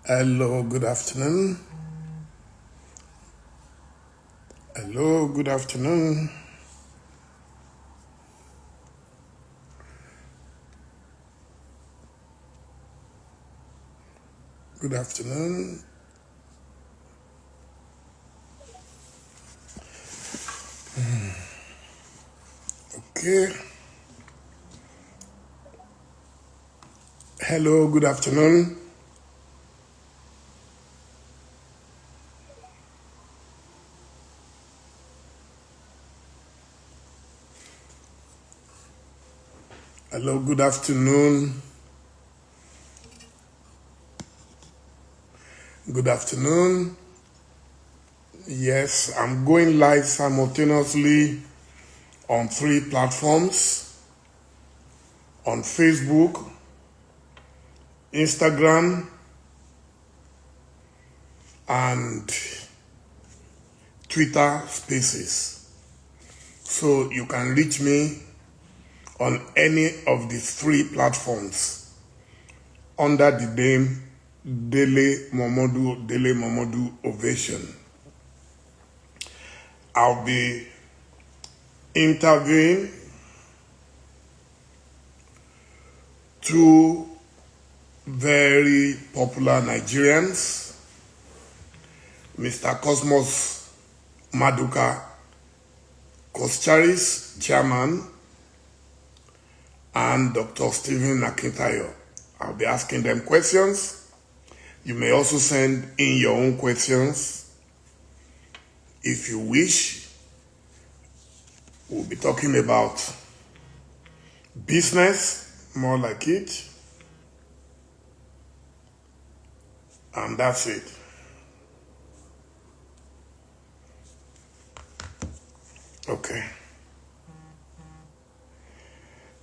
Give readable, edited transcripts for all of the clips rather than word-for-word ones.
Hello, good afternoon. Hello, good afternoon. Good afternoon. Okay. Hello, good afternoon. Hello, good afternoon. Good afternoon. Yes, I'm going live simultaneously on 3 platforms on Facebook, Instagram, and Twitter Spaces. So you can reach me on any of the 3 platforms under the name Dele Momodu Ovation. I'll be interviewing 2 very popular Nigerians, Mr. Cosmas Maduka, Coscharis Chairman, and Dr. Stephen Akintayo. I'll be asking them questions. You may also send in your own questions if you wish. We'll be talking about business, more like it, and that's it. Okay.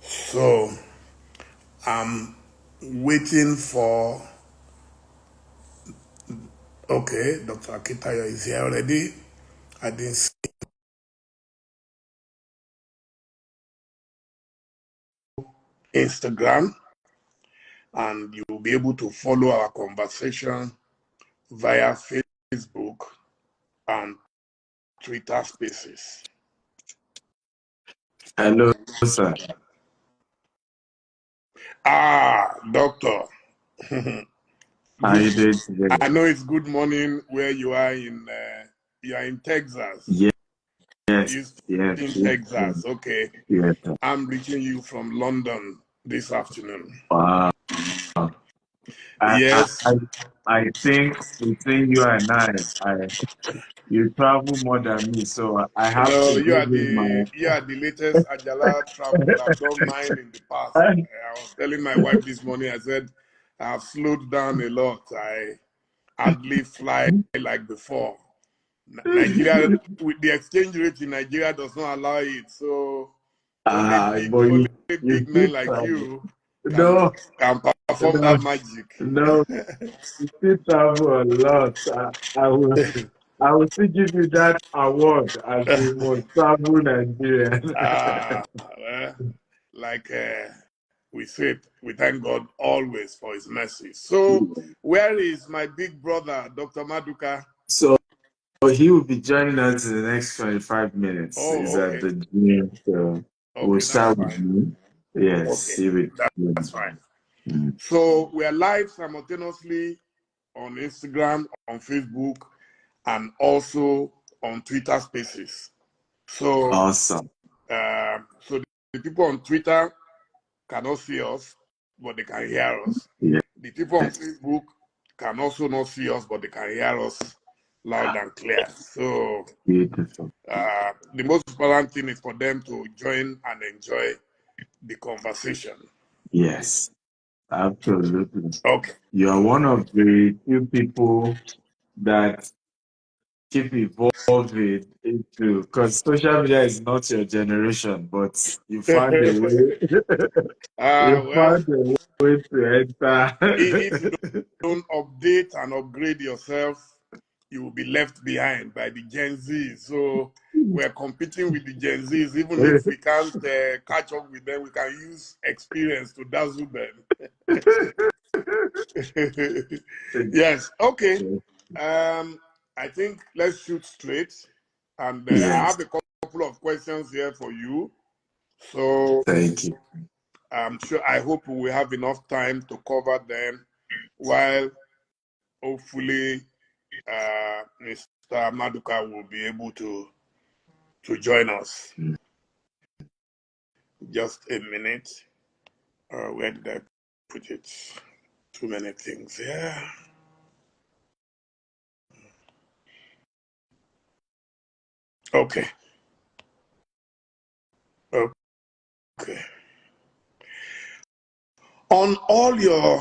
So I'm waiting for, okay, Dr. Akitayo is here already. I didn't see Instagram, and you'll be able to follow our conversation via Facebook and Twitter Spaces. Hello, sir. Doctor. How you doing today? I know it's good morning where you are in Texas. Yes, In Texas. Okay. yes, sir. I'm reaching you from London this afternoon. Wow. Yes. I think between you and you travel more than me, so I have No, to give you my. you are the latest Ajala travel. I've done mine in the past. I was telling my wife this morning, I said, I've slowed down a lot. I hardly fly like before. Nigeria, with the exchange rate in Nigeria does not allow it. So only But you big men still like travel. you can No, perform no, that magic. no. You still travel a lot. I will still give you that award as the most travel Nigerian. Well, like we said, we thank God always for his mercy. So, where is my big brother, Dr. Maduka? So he will be joining us in the next 25 minutes. He's Oh, at okay. the gym, so we'll Okay, that's start with fine. me. Yes, Okay, he will. that's fine. So, we are live simultaneously on Instagram, on Facebook, and also on Twitter Spaces. So, Awesome. so the people on Twitter cannot see us, but they can hear us. Yeah. The people on Facebook can also not see us, but they can hear us loud and clear. So Beautiful. the most important thing is for them to join and enjoy the conversation. Yes, absolutely. Okay. You are one of the few people that keep evolving into, because social media is not your generation, but you found a way. You Well, found a way to if you enter. don't update and upgrade yourself, you will be left behind by the Gen Z. So we're competing with the Gen Zs. Even if we can't catch up with them, we can use experience to dazzle them. Yes. Okay. I think let's shoot straight. And I Yes. have a couple of questions here for you. So Thank you. I'm sure, I hope we have enough time to cover them while hopefully Mr. Maduka will be able to join us. Just a minute. Where did I put it? Too many things here. Okay. Okay. On all your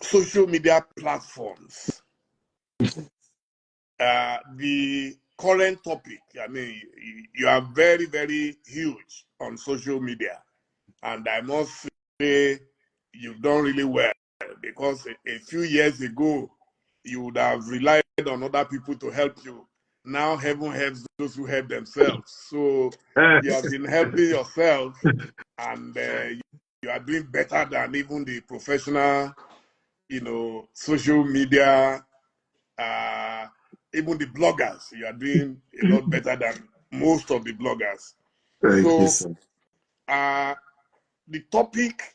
social media platforms, the current topic, I mean, you are very, very huge on social media. And I must say, you've done really well because a few years ago, you would have relied on other people to help you. Now, heaven helps those who help themselves. So you have been helping yourself, and you are doing better than even the professional, social media, even the bloggers. You are doing a lot better than most of the bloggers. Thank you, So sir. the topic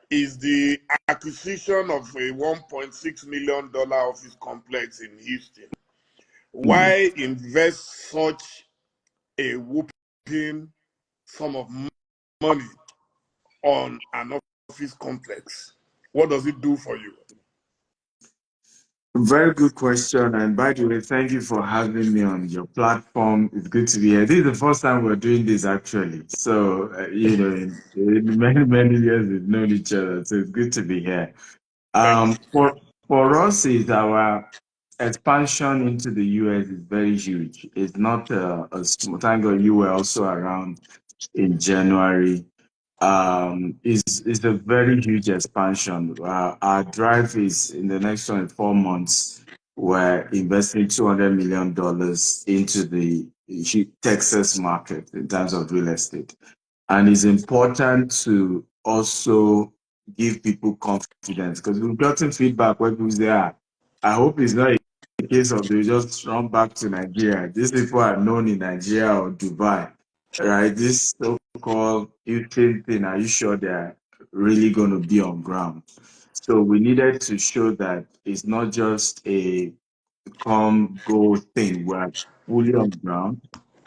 is the acquisition of a $1.6 million office complex in Houston. Why invest such a whooping sum of money on an office complex? What does it do for you? Very good question. And by the way, thank you for having me on your platform. It's good to be here. This is the first time we're doing this actually. So, in many, many years we've known each other. So it's good to be here. Thank you. For us, is our expansion into the US is very huge. It's not a small. Thank God you were also around in January. Is a very huge expansion. Our drive is in the next 24 months. We're investing $200 million into the Texas market in terms of real estate. And it's important to also give people confidence because we've gotten feedback where people say, I hope it's not a case of they just run back to Nigeria. These people are known in Nigeria or Dubai, right? This so-called Houston thing, are you sure they're really going to be on ground? So we needed to show that it's not just a come go thing. We're fully on ground.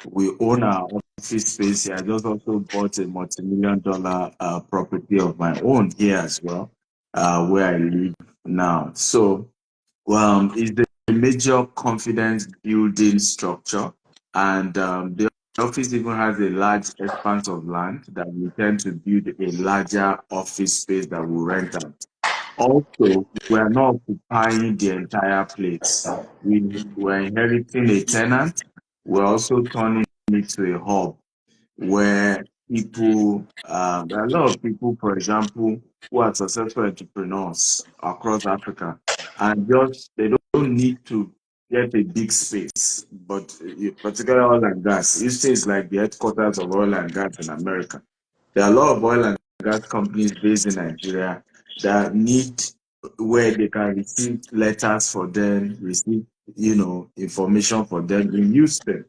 We own our office space here. I just also bought a multi-million dollar property of my own here as well, where I live now. So it's the major confidence building structure. And the office even has a large expanse of land that we intend to build a larger office space that we rent out. Also, we're not occupying the entire place. We're inheriting a tenant. We're also turning it to a hub where there are a lot of people, for example, who are successful entrepreneurs across Africa, and just they don't need to get a big space, but particularly oil and gas. Houston is like the headquarters of oil and gas in America. There are a lot of oil and gas companies based in Nigeria that need where they can receive letters for them, receive information for them in Houston.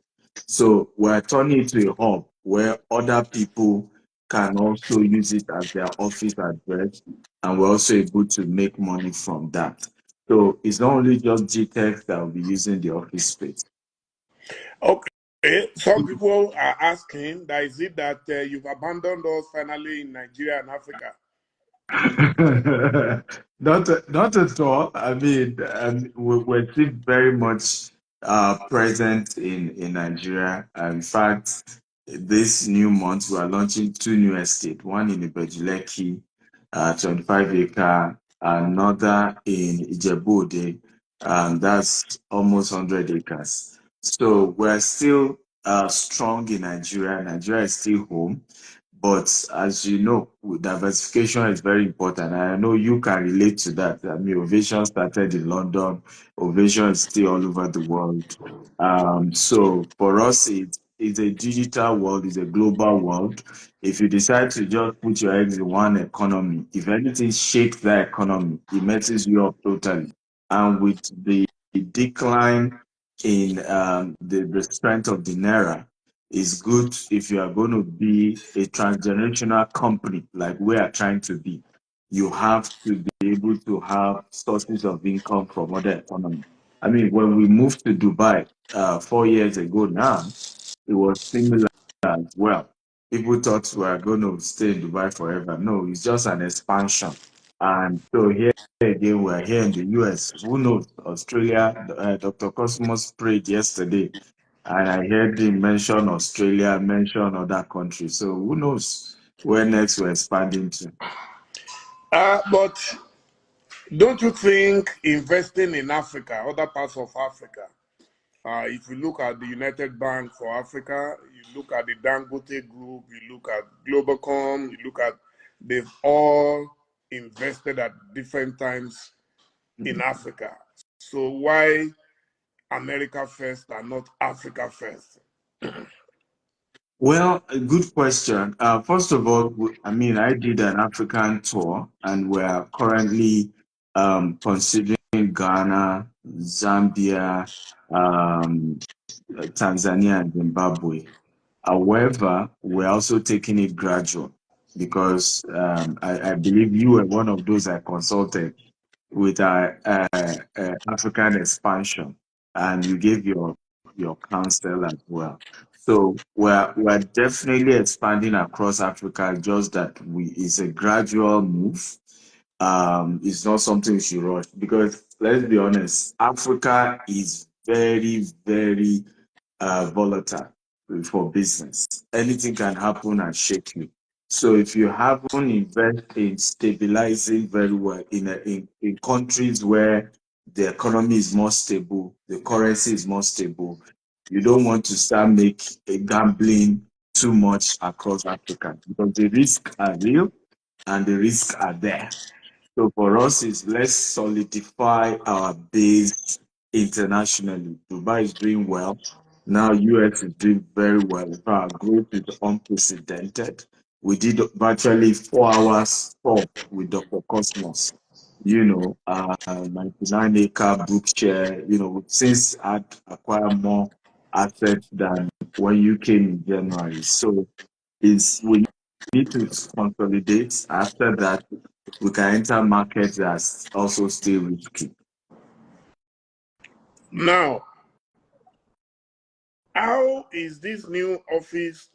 So we're turning it to a hub where other people can also use it as their office address, and we're also able to make money from that. So it's not only just GTech that will be using the office space. Okay. Some people are asking that is it that you've abandoned us finally in Nigeria and Africa? Not at all. I mean, we're still very much present in Nigeria. In fact, this new month we are launching two new estates, one in Ibejuleki, 25 acre, another in Ijebu-Ode, that's almost 100 acres. So we're still strong in Nigeria. Nigeria is still home. But as you know, diversification is very important. I know you can relate to that. I mean, Ovation started in London. Ovation is still all over the world. So for us, it's is a digital world, is a global world. If you decide to just put your eggs in one economy, if anything shakes that economy, it messes you up totally. And with the decline in the strength of the naira, it's good if you are going to be a transgenerational company like we are trying to be. You have to be able to have sources of income from other economies. I mean, when we moved to Dubai 4 years ago now, it was similar as well. People thought we are going to stay in Dubai forever. No, it's just an expansion. And so here again, we're here in the US. Who knows? Australia, Dr. Cosmos prayed yesterday, and I heard him mention Australia, mention other countries. So who knows where next we're expanding to? But don't you think investing in Africa, other parts of Africa, if you look at the United Bank for Africa, you look at the Dangote Group, you look at Globalcom, you look at, they've all invested at different times in Africa. So why America first and not Africa first? Well, a good question. First of all, I mean, I did an African tour, and we're currently considering Ghana, Zambia, um, Tanzania, and Zimbabwe. However, we're also taking it gradual because I believe you were one of those I consulted with our African expansion, and you gave your counsel as well. So we're definitely expanding across Africa. Just that it's a gradual move. It's not something you should rush because let's be honest, Africa is very, very volatile for business. Anything can happen and shake you. So if you haven't invested in stabilizing very well in countries where the economy is more stable, the currency is more stable, you don't want to start gambling too much across Africa because the risks are real and the risks are there. So for us, is let's solidify our base internationally. Dubai is doing well. Now US is doing very well. Our growth is unprecedented. We did virtually 4 hours talk with Dr. Cosmos. 99-acre book share. We've since had acquired more assets than when you came in January. So we need to consolidate. After that, we can enter markets that also still risky. Now, how is this new office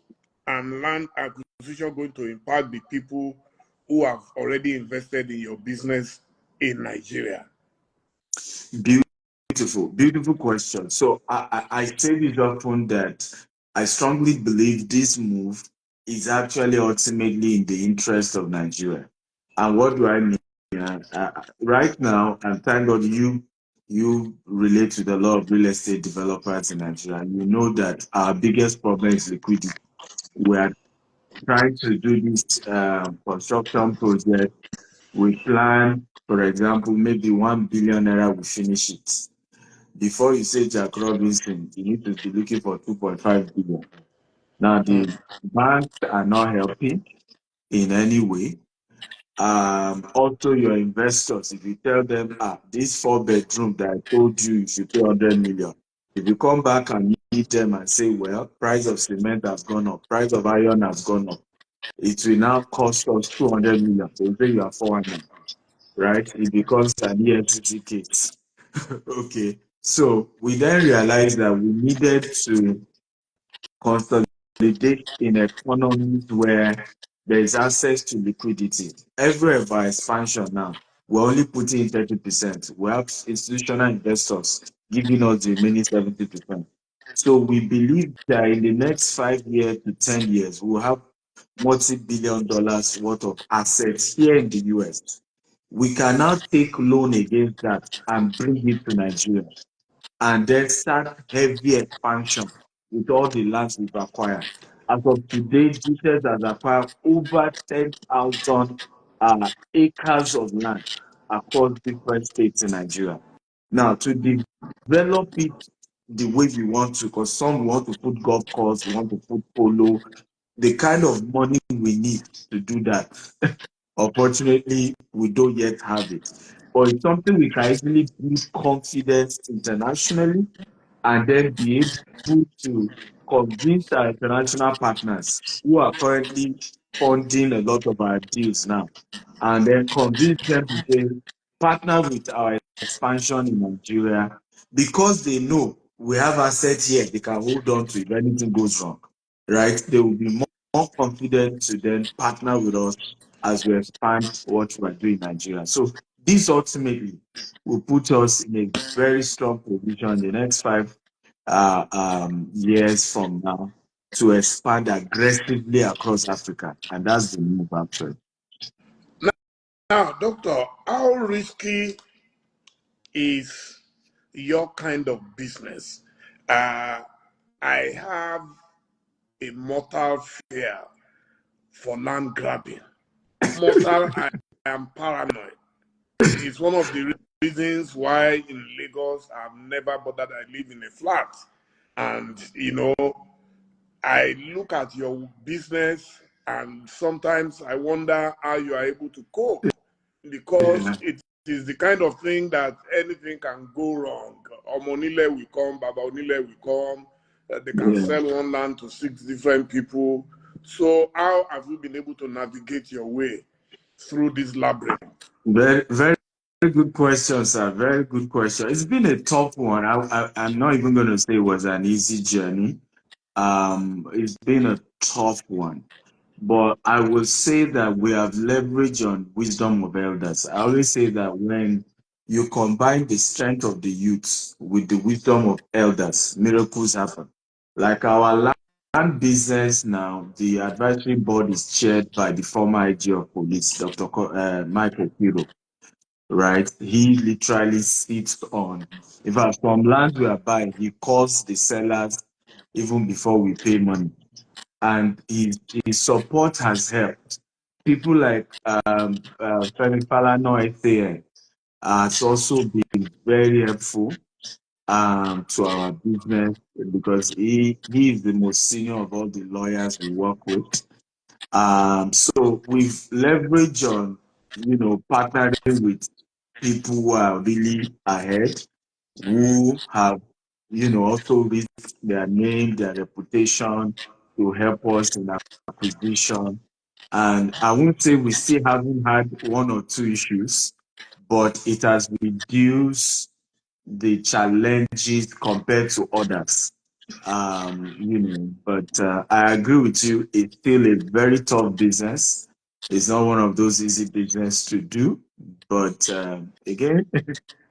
and land acquisition going to impact the people who have already invested in your business in Nigeria? Beautiful, beautiful question. So I say this often that I strongly believe this move is actually ultimately in the interest of Nigeria. And what do I mean? Right now, and thank God you relate to a lot of real estate developers in Nigeria. You know that our biggest problem is liquidity. We are trying to do this construction project. We plan, for example, maybe 1 billion naira, we finish it. Before you say Jack Robinson, you need to be looking for 2.5 billion. Now, the banks are not helping in any way. Also, your investors, if you tell them, this 4 bedroom that I told you should pay 100 million, if you come back and meet them and say, well, price of cement has gone up, price of iron has gone up, it will now cost us 200 million. So you say you are 400, right? It becomes an EFCC case. Okay. So we then realized that we needed to consolidate in economies where there is access to liquidity. Every of our expansion now, we're only putting in 30%. We have institutional investors giving us the remaining 70%. So we believe that in the next 5 years to 10 years, we'll have multi-billion dollars worth of assets here in the US. We can now take loan against that and bring it to Nigeria and then start heavy expansion with all the lands we've acquired. As of today, GTES has acquired over 10,000 acres of land across different states in Nigeria. Now, to develop it the way we want to, because some want to put golf course, we want to put polo, the kind of money we need to do that. Unfortunately, we don't yet have it. But it's something we can easily build confidence internationally and then be able to convince our international partners who are currently funding a lot of our deals now, and then convince them to say, partner with our expansion in Nigeria, because they know we have assets here they can hold on to if anything goes wrong, right? They will be more confident to then partner with us as we expand what we are doing in Nigeria. So this ultimately will put us in a very strong position in the next 5 years from now to expand aggressively across Africa. And that's the move, actually. Now, doctor, how risky is your kind of business? I have a mortal fear for land grabbing. Mortal, I am paranoid. It's one of the reasons why in Lagos I've never bothered. I live in a flat. And, I look at your business and sometimes I wonder how you are able to cope, because Yeah. it is the kind of thing that anything can go wrong. Omonile will come, Baba Onile will come. They can Yeah. sell one land to 6 different people. So how have you been able to navigate your way through this labyrinth? Very, very good question, sir. Very good question. It's been a tough one. I'm not even going to say it was an easy journey. It's been a tough one. But I will say that we have leveraged on wisdom of elders. I always say that when you combine the strength of the youth with the wisdom of elders, miracles happen. Like our land business now, the advisory board is chaired by the former IG of police, Dr. Michael Piro, right? He literally sits on, in fact, from land we are buying, he calls the sellers even before we pay money. And his support has helped. People like Femi Falana SAN has also been very helpful to our business, because he is the most senior of all the lawyers we work with. So we've leveraged on, partnering with people who are really ahead, who have, also risked their name, their reputation to help us in acquisition. And I won't say we still haven't had one or two issues, but it has reduced the challenges compared to others. But I agree with you. It's still a very tough business. It's not one of those easy business to do. But again,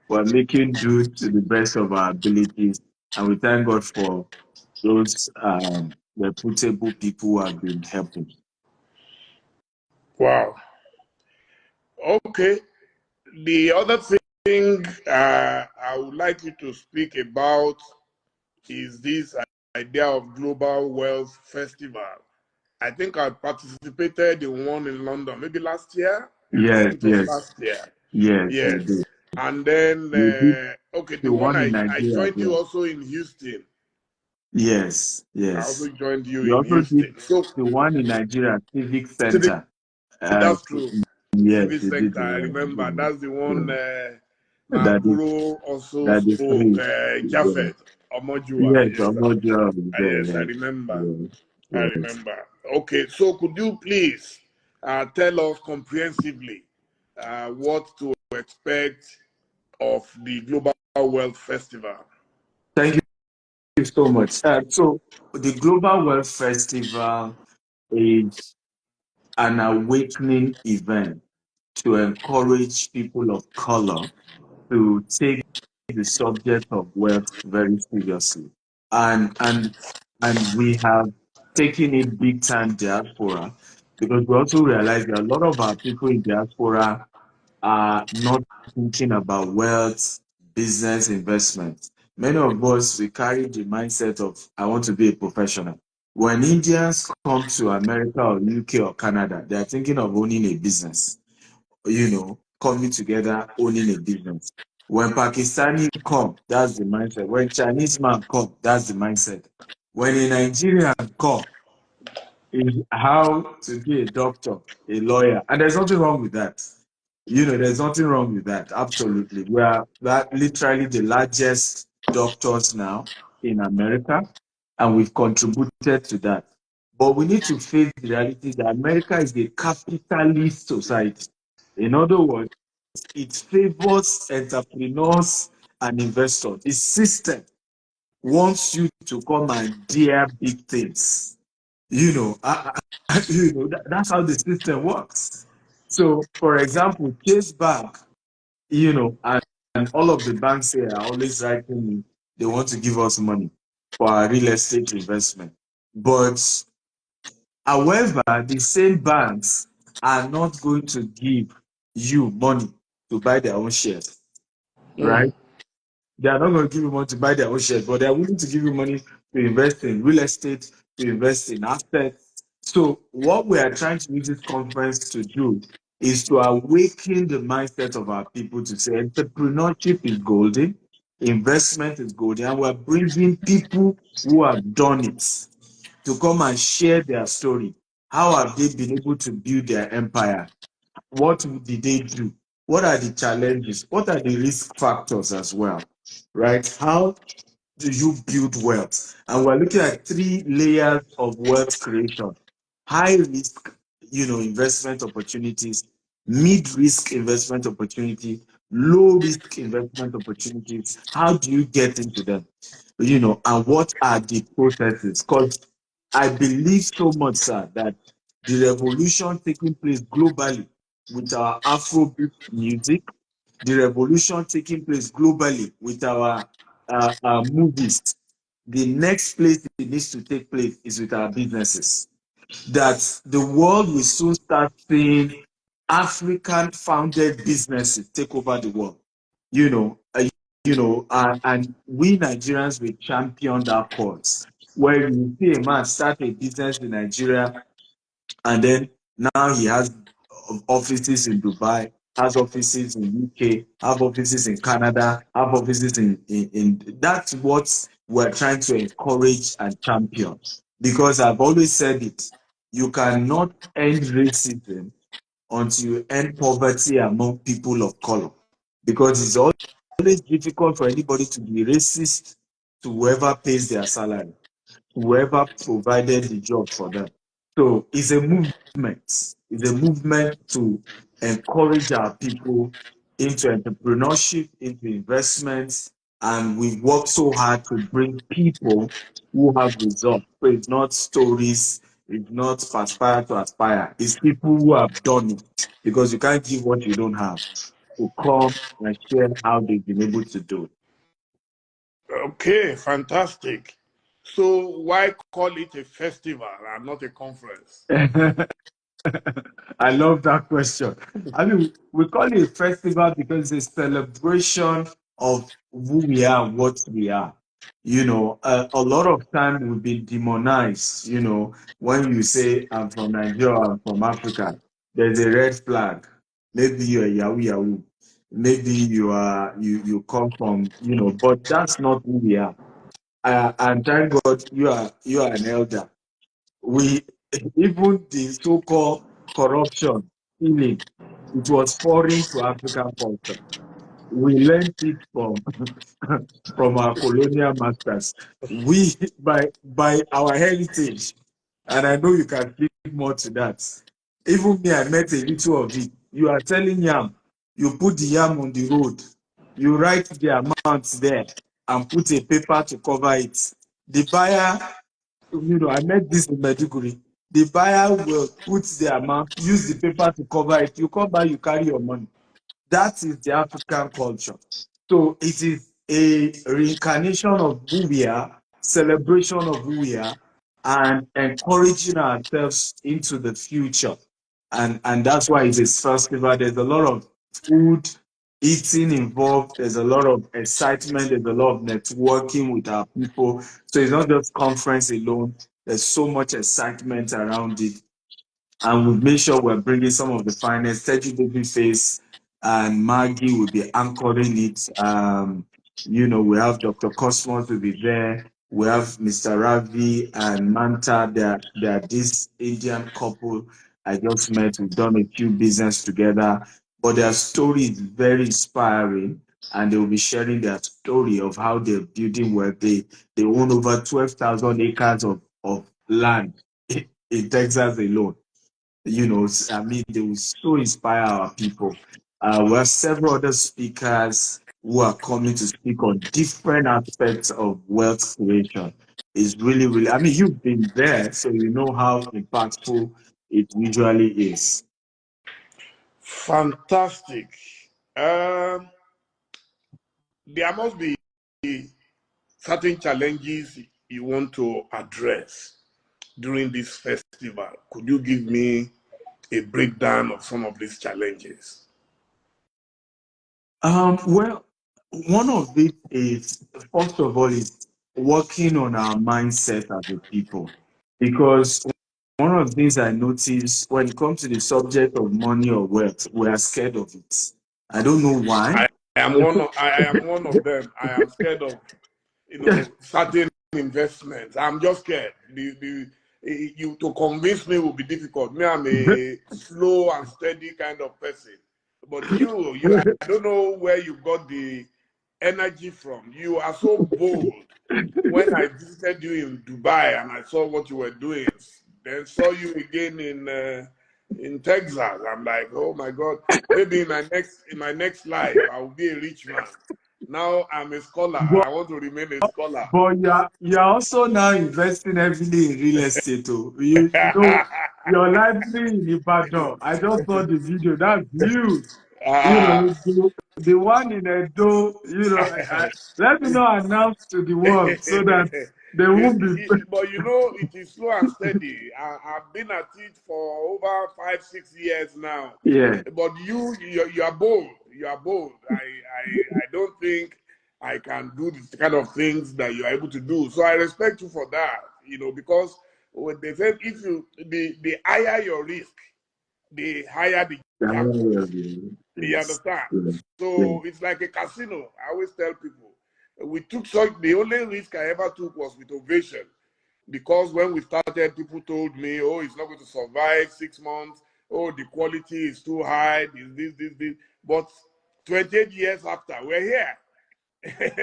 we're making do to the best of our abilities, and we thank God for those reputable people who have been helping. Wow. Okay. The other thing I would like you to speak about is this idea of Global Wealth Festival. I think I participated in one in London, maybe last year. I Yes, think it was yes, last year. yes, we Yes. do. And then, We did okay, the the one one in I Nigeria as joined you well. also in Houston. Yes, I also yes. joined you We in also did Houston. So, the one in Nigeria, Civic Civic, Center. Uh, that's true. yes, Civic we did Center, the I one. remember. That's the one Yeah. my That is guru also that is spoke, free. Yeah. Japheth Omojua. Yes, Yes, I'm not job there. yes, I Yes, remember. yes, I yes. remember. Okay, so could you please tell us comprehensively what to expect of the Global Wealth Festival? Thank you so much. So the Global Wealth Festival is an awakening event to encourage people of color to take the subject of wealth very seriously. And we have taken it big time diaspora, because we also realize that a lot of our people in diaspora are not thinking about wealth, business, investment. Many of us, we carry the mindset of, I want to be a professional. When Indians come to America or UK or Canada, they are thinking of owning a business, coming together, owning a business. When Pakistani come, that's the mindset. When Chinese man come, that's the mindset. When a Nigerian come, is how to be a doctor, a lawyer. And there's nothing wrong with that. There's nothing wrong with that. Absolutely. We are that literally the largest doctors now in America, and we've contributed to that. But we need to face the reality that America is a capitalist society. In other words, it favors entrepreneurs and investors. The system wants you to come and dare big things. That's how the system works. So, for example, Chase Bank, and all of the banks here are always writing me, they want to give us money for our real estate investment. But, however, the same banks are not going to give you money to buy their own shares, Mm. right? They are not going to give you money to buy their own shares, but they are willing to give you money to invest in real estate, to invest in assets. So what we are trying to use this conference to do is to awaken the mindset of our people to say entrepreneurship is golden, investment is golden, and we're bringing people who have done it to come and share their story. How have they been able to build their empire? What did they do? What are the challenges? What are the risk factors as well? Right? How do you build wealth? And we're looking at 3 layers of wealth creation: high risk, investment opportunities; mid risk investment opportunity; low risk investment opportunities. How do you get into them? And what are the processes? Because I believe so much, sir, that the revolution taking place globally with our Afrobeat music, the revolution taking place globally with our movies, the next place it needs to take place is with our businesses. That the world will soon start seeing African founded businesses take over the world. You know, uh, and we Nigerians will champion that cause. Where you see a man start a business in Nigeria, and then now he has offices in Dubai, has offices in UK, have offices in Canada, have offices in that's what we're trying to encourage and champion. Because I've always said it, you cannot end racism until you end poverty among people of color. Because it's always difficult for anybody to be racist to whoever pays their salary, whoever provided the job for them. So it's a movement. It's a movement to encourage our people into entrepreneurship, into investments, and we work so hard to bring people who have results. So it's not stories, it's not aspire to aspire. It's people who have done it, because you can't give what you don't have, to come and share how they've been able to do Okay, fantastic. So why call it a festival and not a conference? it. I love that question. I mean, we call it a festival because it's a celebration of who we are and what we are. A lot of time we've been demonized. When you say, I'm from Nigeria, I'm from Africa, there's a red flag. Maybe you're a Yahoo Yahoo. Maybe you come from, but that's not who we are. And thank God you are an elder. We Even the so-called corruption, stealing, it was foreign to African culture. We learned it from from our colonial masters. We by our heritage, and I know you can speak more to that. Even me, I met a little of it. You are telling yam, you put the yam on the road, you write the amount there, and put a paper to cover it. The buyer, I met this in Medjugorje. The buyer will put the amount, use the paper to cover it. You come back, you carry your money. That is the African culture. So it is a reincarnation of who we are, celebration of who we are, and encouraging ourselves into the future. And that's why it's a festival. There's a lot of food, eating involved. There's a lot of excitement. There's a lot of networking with our people. So it's not just conference alone. There's so much excitement around it. And we've made sure we're bringing some of the finest. Teju Babyface and Maggie will be anchoring it. We have Dr. Cosmos will be there. We have Mr. Ravi and Manta. They're this Indian couple I just met. We've done a few business together, but their story is very inspiring, and they will be sharing their story of how they're building where they own over 12,000 acres of land in Texas alone. They will so inspire our people. We have several other speakers who are coming to speak on different aspects of wealth creation. It's really, really, you've been there, so you know how impactful it usually is. Fantastic. Um, there must be certain challenges you want to address during this festival. Could you give me a breakdown of some of these challenges? Well, one of it is, first of all, is working on our mindset as a people. Because one of the things I notice when it comes to the subject of money or wealth, we are scared of it. I don't know why. I am one of them. I am scared of certain investments. I'm just scared. You to convince me will be difficult. Me, I'm a slow and steady kind of person. But I don't know where you got the energy from. You are so bold. When I visited you in Dubai and I saw what you were doing, then saw you again in Texas, I'm like, oh my God, maybe in my next life I will be a rich man. Now I'm a scholar and But, I want to remain a scholar. but you're also now investing heavily in real estate. Oh. You know, your library in Ibadan. I just saw the video. That's huge. Ah. The one in Edo, let me not announce to the world so that they won't be. But it is slow and steady. I've been at it for over 5, 6 years now. Yeah. But you are bold. You are bold. I don't think I can do the kind of things that you are able to do. So I respect you for that. Because when they said if the higher your risk, the higher the jackpot. You Yes. understand? Yeah. So it's like a casino. I always tell people we took the only risk I ever took was with Ovation. Because when we started, people told me, oh, it's not going to survive 6 months. Oh, the quality is too high. This. But 28 years after, we're here.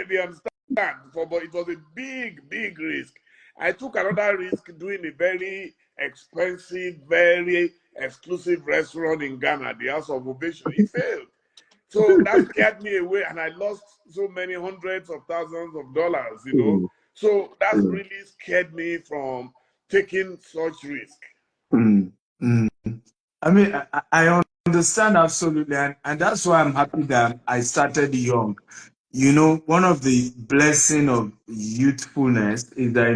You understand? But it was a big, big risk. I took another risk doing a very expensive, very exclusive restaurant in Ghana, the House of Ovation. It failed. So that scared me away, and I lost so many hundreds of thousands of dollars. Mm, So that's mm, really scared me from taking such risk. mm, mm. I understand absolutely, and that's why I'm happy that I started young. One of the blessing of youthfulness is that,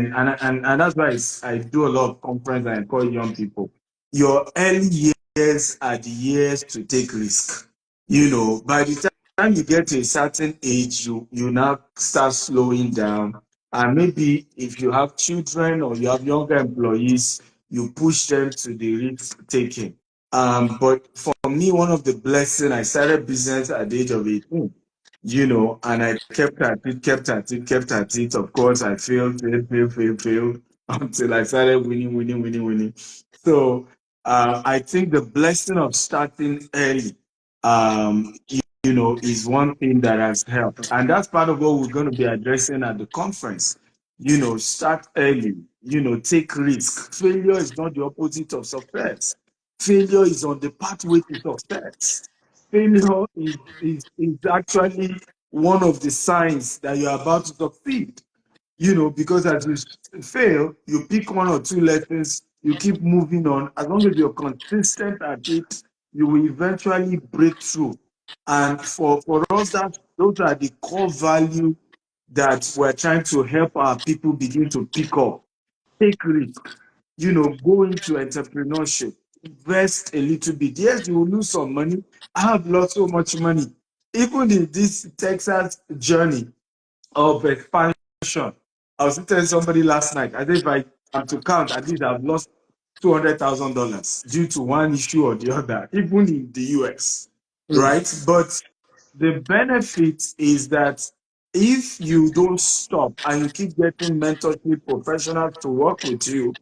and that's why I do a lot of conference and I call young people. Your early years are the years to take risk. By the time you get to a certain age, you now start slowing down. And maybe if you have children or you have younger employees, you push them to the risk taking. But for me, one of the blessings, I started business at the age of 18, and I kept at it, kept at it, kept at it. Of course, I failed until I started winning. So I think the blessing of starting early, is one thing that has helped. And that's part of what we're going to be addressing at the conference. Start early, take risk. Failure is not the opposite of success. Failure is on the pathway to success. Failure is actually one of the signs that you're about to succeed. Because as you fail, you pick one or two lessons, you keep moving on. As long as you're consistent at it, you will eventually break through. And for us, those are the core value that we're trying to help our people begin to pick up. Take risk, go into entrepreneurship, invest a little bit. Yes, you will lose some money. I have lost so much money. Even in this Texas journey of expansion, I was telling somebody last night, I think if I am to count, at least I've lost $200,000 due to one issue or the other, even in the US. right? But the benefit is that if you don't stop and you keep getting mentorship professionals to work with you,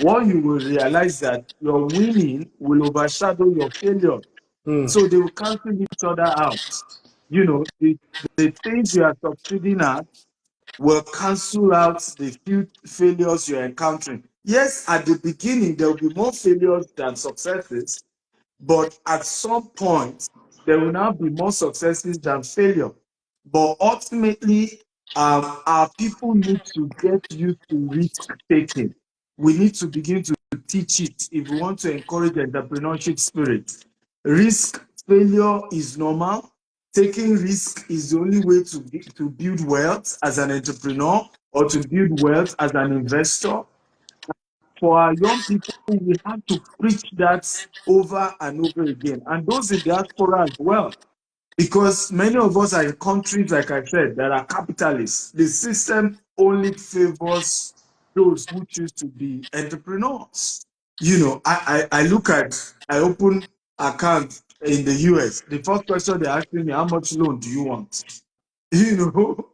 what you will realize that your winning will overshadow your failure. So they will cancel each other out. You know, the things you are succeeding at will cancel out the few failures you're encountering. Yes, at the beginning, there will be more failures than successes, but at some point, there will now be more successes than failure. But ultimately, our people need to get used to risk taking. We need to begin to teach it if we want to encourage entrepreneurship spirit. Risk failure is normal. Taking risk is the only way to build wealth as an entrepreneur or to build wealth as an investor. For our young people, we have to preach that over and over again. And those in diaspora as well, because many of us are in countries, like I said, that are capitalists. The system only favors those who choose to be entrepreneurs. You know, I open account in the US. The first question they're asking me, how much loan do you want? You know,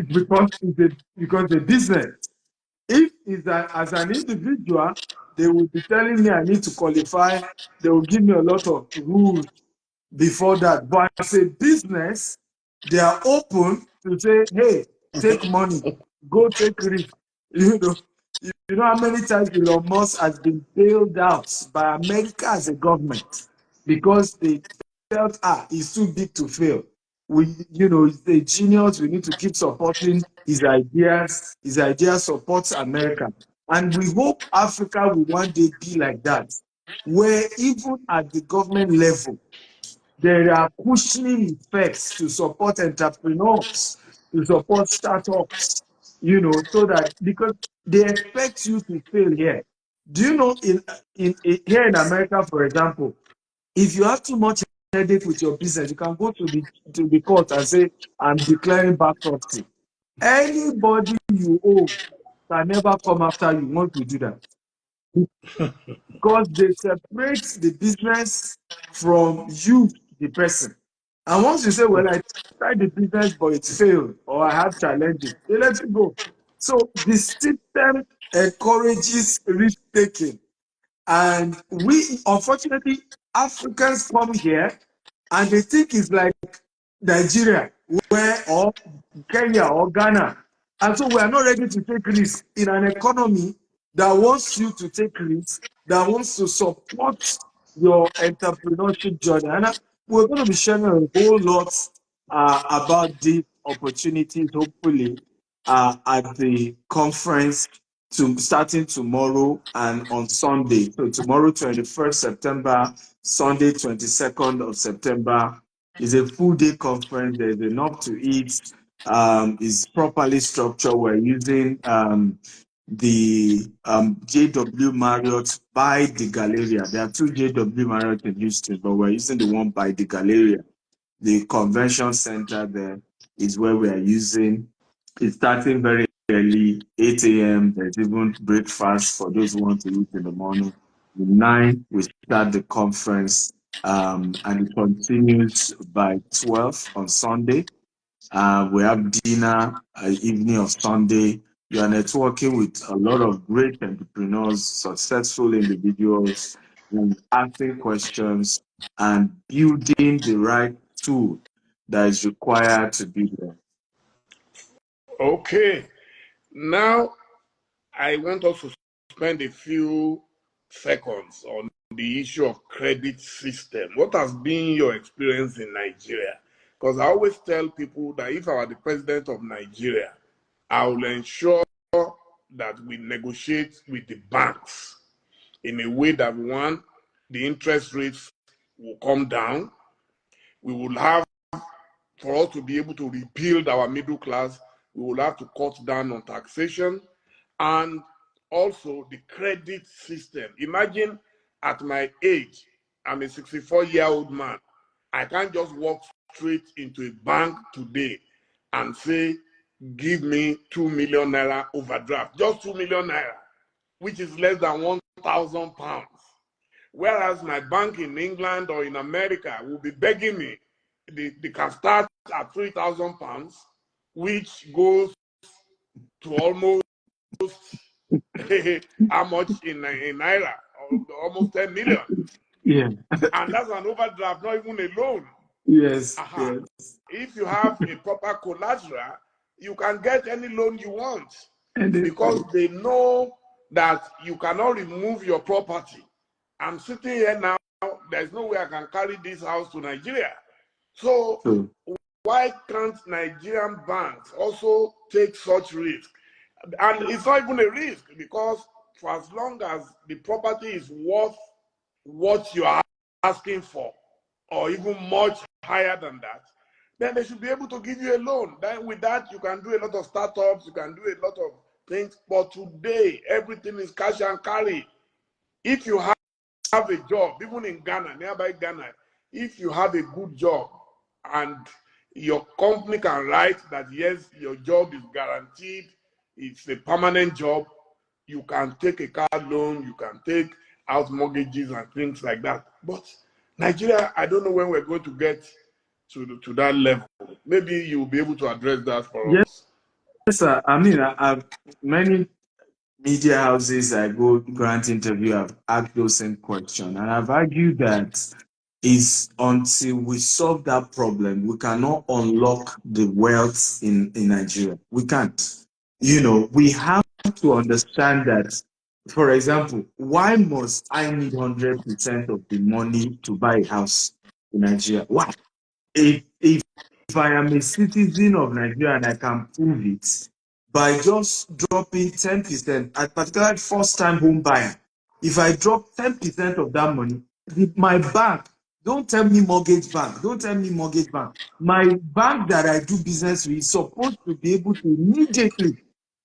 because the business. If is that as an individual, they will be telling me I need to qualify. They will give me a lot of rules before that. But as a business, they are open to say, hey, take money, go take risk. You know, you know how many times Elon Musk has been bailed out by America as a government because they felt, it's too big to fail. He's a genius. We need to keep supporting his ideas. His idea supports America. And we hope Africa will one day be like that, where even at the government level, there are cushioning effects to support entrepreneurs, to support startups, so that because they expect you to fail here. Do you know in here in America, for example, if you have too much headache with your business, you can go to the court and say, I'm declaring bankruptcy. Anybody you owe can never come after you once you do that, because they separate the business from you, the person. And once you say, well, I tried the business, but it failed, or I have challenges, they let you go. So the system encourages risk taking. And we, unfortunately, Africans come here and they think it's like Nigeria, or Kenya or Ghana. And so we are not ready to take risks in an economy that wants you to take risks, that wants to support your entrepreneurship journey. And we're going to be sharing a whole lot about these opportunities, hopefully, at the conference starting tomorrow and on Sunday. So tomorrow, 21st September, Sunday, 22nd of September, is a full day conference. There's enough to eat. It's properly structured. We're using the JW Marriott by the Galleria. There are two JW Marriott in Houston, but we're using the one by the Galleria. The convention center there is where we are using. It's starting very early, 8 a.m. There's even breakfast for those who want to eat in the morning. At 9, we start the conference, and it continues by 12 on Sunday. We have dinner evening of Sunday. You are networking with a lot of great entrepreneurs, successful individuals, and asking questions and building the right tool that is required to be there. Okay. Now, I want us to spend a few seconds on the issue of credit system. What has been your experience in Nigeria? Because I always tell people that if I were the president of Nigeria, I will ensure that we negotiate with the banks in a way that, one, the interest rates will come down. We will have, for us to be able to rebuild our middle class, we will have to cut down on taxation and also the credit system. Imagine at my age, I'm a 64-year-old man. I can't just walk straight into a bank today and say, give me 2 million naira overdraft, just 2 million naira, which is less than 1,000 pounds. Whereas my bank in England or in America will be begging me, they can start at £3,000, which goes to almost how much in Naira? Almost 10 million. Yeah. And that's an overdraft, not even a loan. Yes. Aha. Yes. If you have a proper collateral, you can get any loan you want because Anything. they know that you cannot remove your property. I'm sitting here now, there's no way I can carry this house to Nigeria. So True. why can't Nigerian banks also take such risk? And it's not even a risk because for as long as the property is worth what you are asking for, or even much higher than that, then they should be able to give you a loan. Then with that, you can do a lot of startups, you can do a lot of things. But today, everything is cash and carry. If you have a job, even in Ghana, nearby Ghana, if you have a good job and your company can write that yes, your job is guaranteed, it's a permanent job, you can take a car loan, you can take out mortgages and things like that. But Nigeria, I don't know when we're going to get to that level. Maybe you'll be able to address that for Yes, us. sir. I mean, I've many media houses I go grant interview have asked those same question, and I've argued that is until we solve that problem, we cannot unlock the wealth in Nigeria. We can't. We have to understand that, for example, why must I need 100% of the money to buy a house in Nigeria? Why? If I am a citizen of Nigeria and I can prove it by just dropping 10%, particularly first-time home buyer, if I drop 10% of that money, my bank, don't tell me mortgage bank, don't tell me mortgage bank. My bank that I do business with is supposed to be able to immediately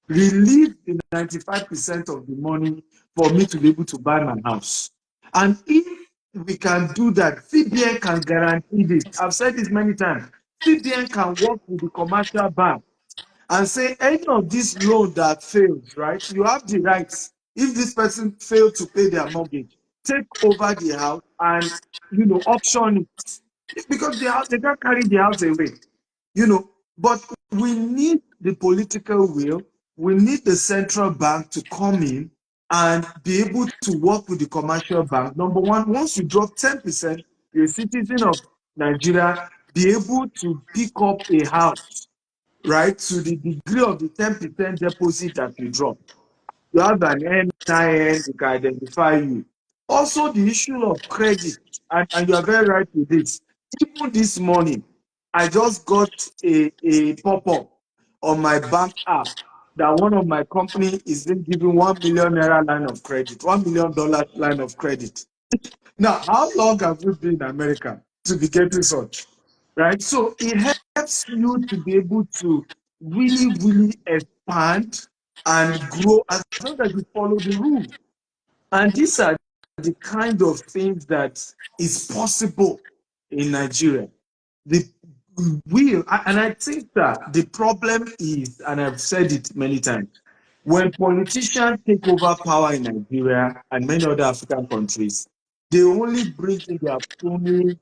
release the 95% of the money for me to be able to buy my house. And if we can do that, CBN can guarantee this. I've said this many times. CBN can work with the commercial bank and say any of this loan that fails, right? You have the rights. If this person failed to pay their mortgage, take over the house and auction it because they can't carry the house away. But we need the political will. We need the central bank to come in and be able to work with the commercial bank. Number one, once you drop 10%, you're a citizen of Nigeria, be able to pick up a house, right, to the degree of the 10% deposit that you drop. You have an NIN, we can identify you. Also, the issue of credit, and you are very right with this. Even this morning, I just got a pop-up on my bank app that one of my company is being given 1 million naira line of credit, $1 million line of credit. Now, how long have we been in America to be getting such? Right? So it helps you to be able to really, really expand and grow as long as you follow the rules. And these are the kind of things that is possible in Nigeria. The will, and I think that the problem is, and I've said it many times, when politicians take over power in Nigeria and many other African countries, they only bring in their cronies,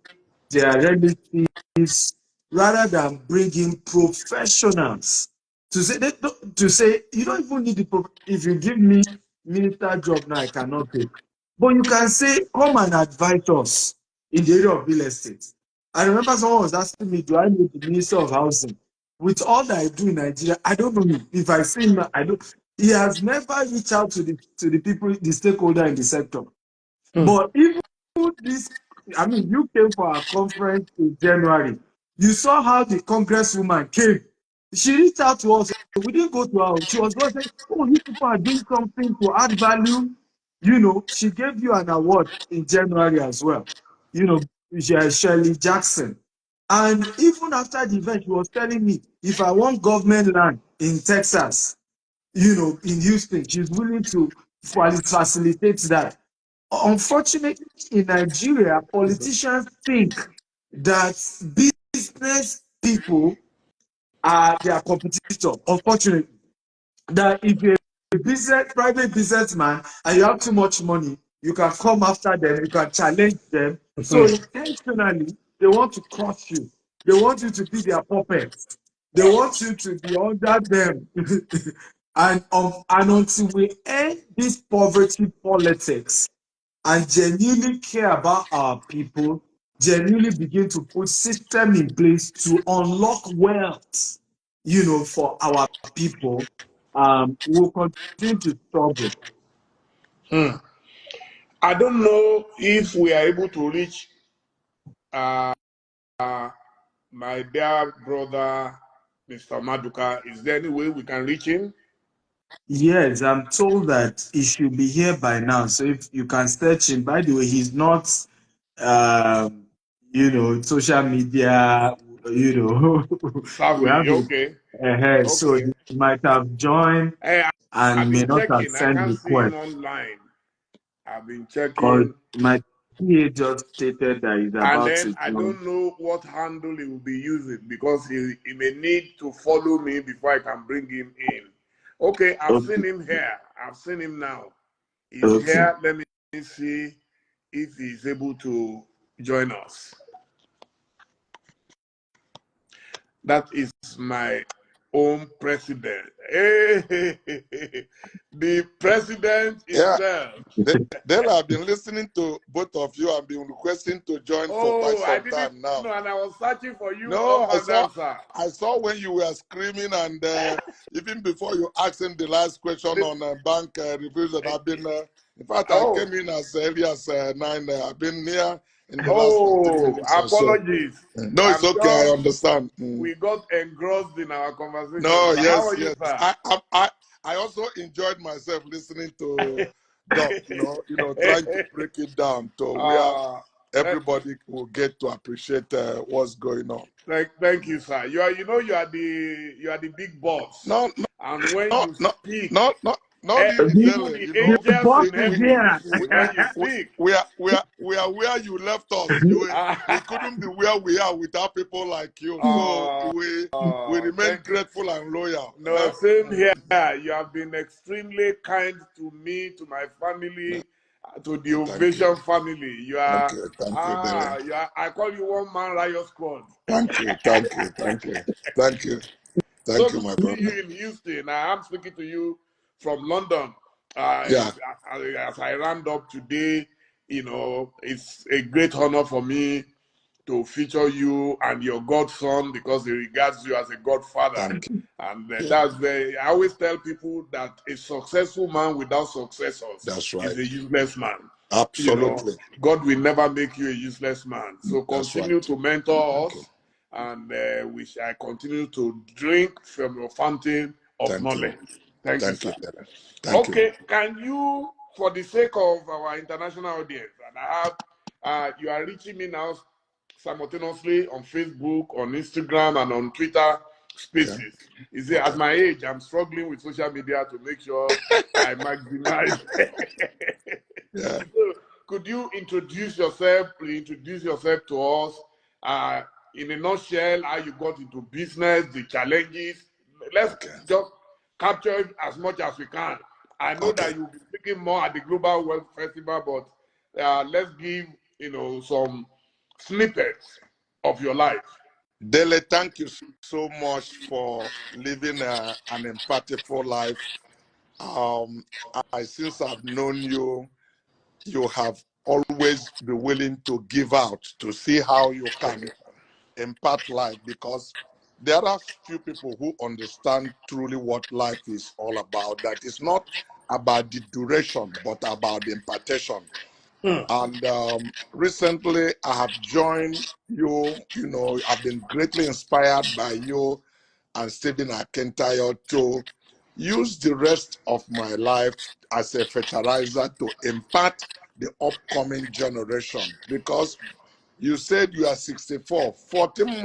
their relatives, rather than bringing professionals to say you don't even need if you give me minister job now I cannot take, but you can say come and advise us in the area of real estate. I remember someone was asking me, do I know the minister of housing? With all that I do in Nigeria, I don't know him. If I see him, I don't. He has never reached out to the people, the stakeholder in the sector. But even this, I mean, you came for our conference in January. You saw how the congresswoman came. She reached out to us. We didn't go to her. She was going to say, oh, you people are doing something to add value. She gave you an award in January as well. Shirley Jackson. And even after the event, she was telling me, if I want government land in Texas, in Houston, she's willing to facilitate that. Unfortunately, in Nigeria, politicians think that business people are their competitor. Unfortunately, that if you're a private businessman and you have too much money, you can come after them, you can challenge them. So intentionally, they want to crush you. They want you to be their puppet. They want you to be under them. And until we end this poverty politics and genuinely care about our people, genuinely begin to put system in place to unlock wealth, for our people, we'll continue to struggle. I don't know if we are able to reach uh, my dear brother, Mr. Maduka. Is there any way we can reach him? Yes, I'm told that he should be here by now. So if you can search him, by the way, he's not, um, social media, we Savvy, have it okay. ahead. So Okay. he might have joined Hey, I've and may been not have checking. I sent can't see him request. online. I've been Because checking. my PA just stated that he's And about then to I join. don't know what handle he will be using because he may need to follow me before I can bring him in. Okay, I've seen Okay. him here. I've seen him now. He's Okay. here. Let me see if he's able to join us. That is my own president. Hey, the president himself. Dale, I've been listening to both of you. I've been requesting to join for quite Oh, I some didn't time now. know, and I was searching for you No, up and down, sir. I saw when you were screaming, and even before you asking the last question on bank reviews that I've been. In fact, I Oh, came in as early as 9. I've been here in the last 15 oh, minutes or so. apologies. No, it's I'm okay. I sure understand. we got engrossed in our conversation, No, sir. How are yes, you, yes. sir? I also enjoyed myself listening to Doc. Trying to break it down to where uh, thank, everybody will get to appreciate what's going on. thank you, sir. You are the big boss, No, and when no, you no, speak, no, no, not really, even Dele. the The angels boss in is We, heaven here. listen we, when you we, speak. we are where you left us. We couldn't be where we are without people like you. So we remain Thank you. grateful and loyal. No, same here. You have been extremely kind to me, to my family, to the Thank you. Ovation family. Thank you, Dele. I call you one man riot squad. Thank you, thank you, thank you, thank you, So thank you, good my to see brother. you in Houston. I am speaking to you from London. Yeah, As I round up today, it's a great honor for me to feature you and your godson because he regards you as a godfather. thank And you. I always tell people that a successful man without successors That's is right. a useless man. Absolutely. God will never make you a useless man. So That's continue right. to mentor Thank you. us, and we shall continue to drink from your fountain of Thank you. knowledge. Thank you, Thank sir. you, Dele. Thank you. Okay, can you, for the sake of our international audience, and you are reaching me now simultaneously on Facebook, on Instagram, and on Twitter Okay. Spaces. Is it at my age? I'm struggling with social media to make sure I maximize. Yeah. So, could you introduce yourself to us? In a nutshell, how you got into business, the challenges. Let's Okay. just capture it as much as we can. I know Okay. that you'll be speaking more at the Global Wealth Festival, but let's give some snippets of your life. Dele, thank you so much for living an empathiful life. Since I've known you, you have always been willing to give out to see how you can impart life, because there are few people who understand truly what life is all about. That is not about the duration, but about the impartation. And recently, I have joined you. I've been greatly inspired by you and Stephen Akentayo to use the rest of my life as a fertilizer to impart the upcoming generation. Because you said you are 64,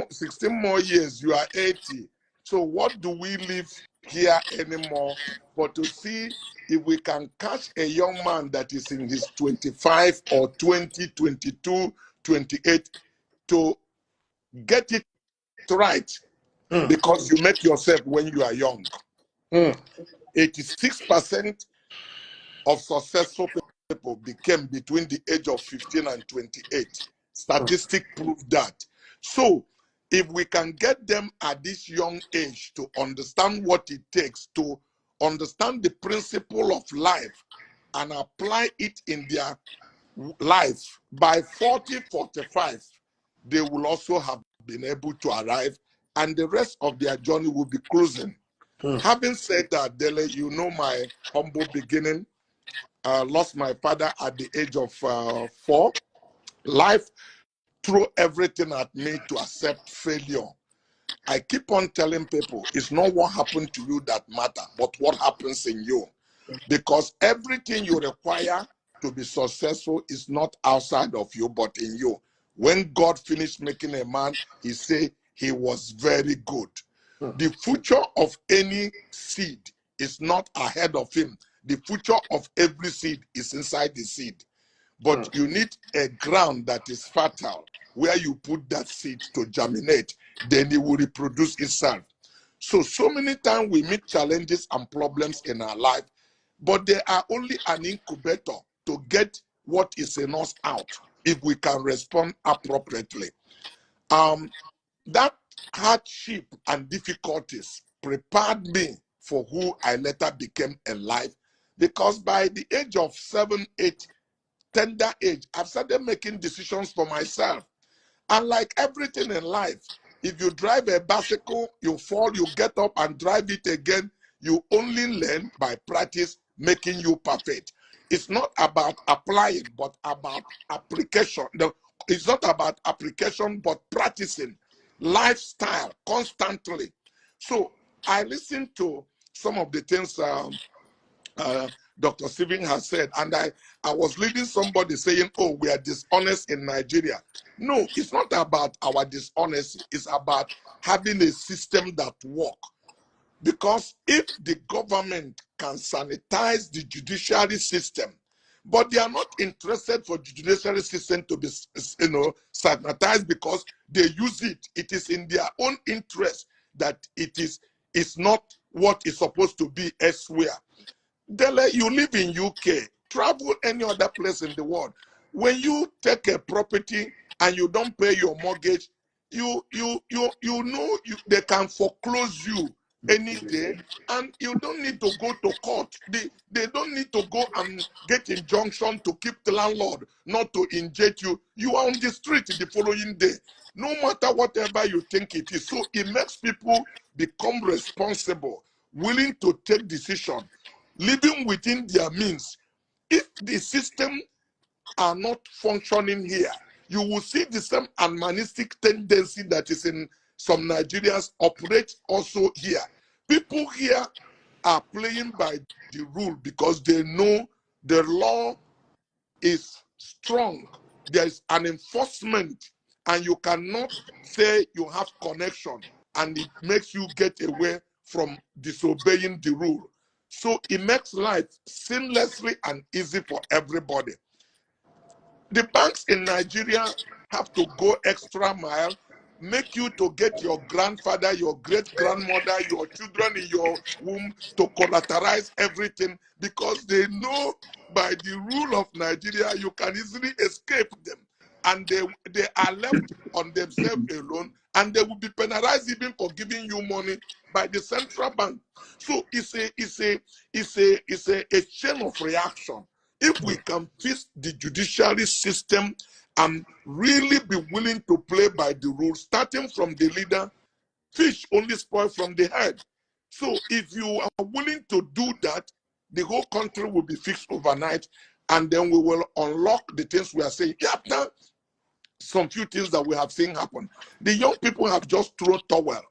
16 more years, you are 80. So what do we live here anymore but to see if we can catch a young man that is in his 25 or 20, 22, 28 to get it right, because you make yourself when you are young. 86% of successful people became between the age of 15 and 28. Statistics prove that. So if we can get them at this young age to understand what it takes, to understand the principle of life and apply it in their life, by 40, 45, they will also have been able to arrive, and the rest of their journey will be cruising. Having said that, Dele, you know my humble beginning. Lost my father at the age of 4. Life threw everything at me to accept failure. I keep on telling people, it's not what happened to you that matter, but what happens in you. Because everything you require to be successful is not outside of you, but in you. When God finished making a man, he said he was very good. The future of any seed is not ahead of him. The future of every seed is inside the seed. But you need a ground that is fertile, where you put that seed to germinate, then it will reproduce itself. So many times we meet challenges and problems in our life, but they are only an incubator to get what is in us out if we can respond appropriately. That hardship and difficulties prepared me for who I later became in life, because by the age of 7, 8, tender age, I've started making decisions for myself. And like everything in life, if you drive a bicycle, you fall, you get up and drive it again. You only learn by practice, making you perfect. It's not about applying, but about application. It's not about application, but practicing lifestyle constantly. So I listened to some of the things Dr. Stephen has said, and I was leading somebody saying, oh, we are dishonest in Nigeria. No, it's not about our dishonesty. It's about having a system that works. Because if the government can sanitize the judiciary system, but they are not interested for the judiciary system to be, sanitized because they use it. It is in their own interest that it's not what is supposed to be elsewhere. Dele, you live in UK, travel any other place in the world. When you take a property and you don't pay your mortgage, you know they can foreclose you any day, and you don't need to go to court. They don't need to go and get injunction to keep the landlord not to inject you. You are on the street the following day, no matter whatever you think it is. So it makes people become responsible, willing to take decision, living within their means. If the system are not functioning here, you will see the same animalistic tendency that is in some Nigerians operate also here. People here are playing by the rule because they know the law is strong. There is an enforcement, and you cannot say you have connection and it makes you get away from disobeying the rule. So it makes life seamlessly and easy for everybody. The banks in Nigeria have to go extra mile, make you to get your grandfather, your great-grandmother, your children in your womb to collateralize everything, because they know by the rule of Nigeria you can easily escape them, and they are left on themselves alone, and they will be penalized even for giving you money by the central bank. So it's a chain of reaction. If we can fix the judiciary system and really be willing to play by the rules, starting from the leader, fish only spoil from the head. So if you are willing to do that, the whole country will be fixed overnight, and then we will unlock the things we are saying. Yeah, now, some few things that we have seen happen. The young people have just thrown towel,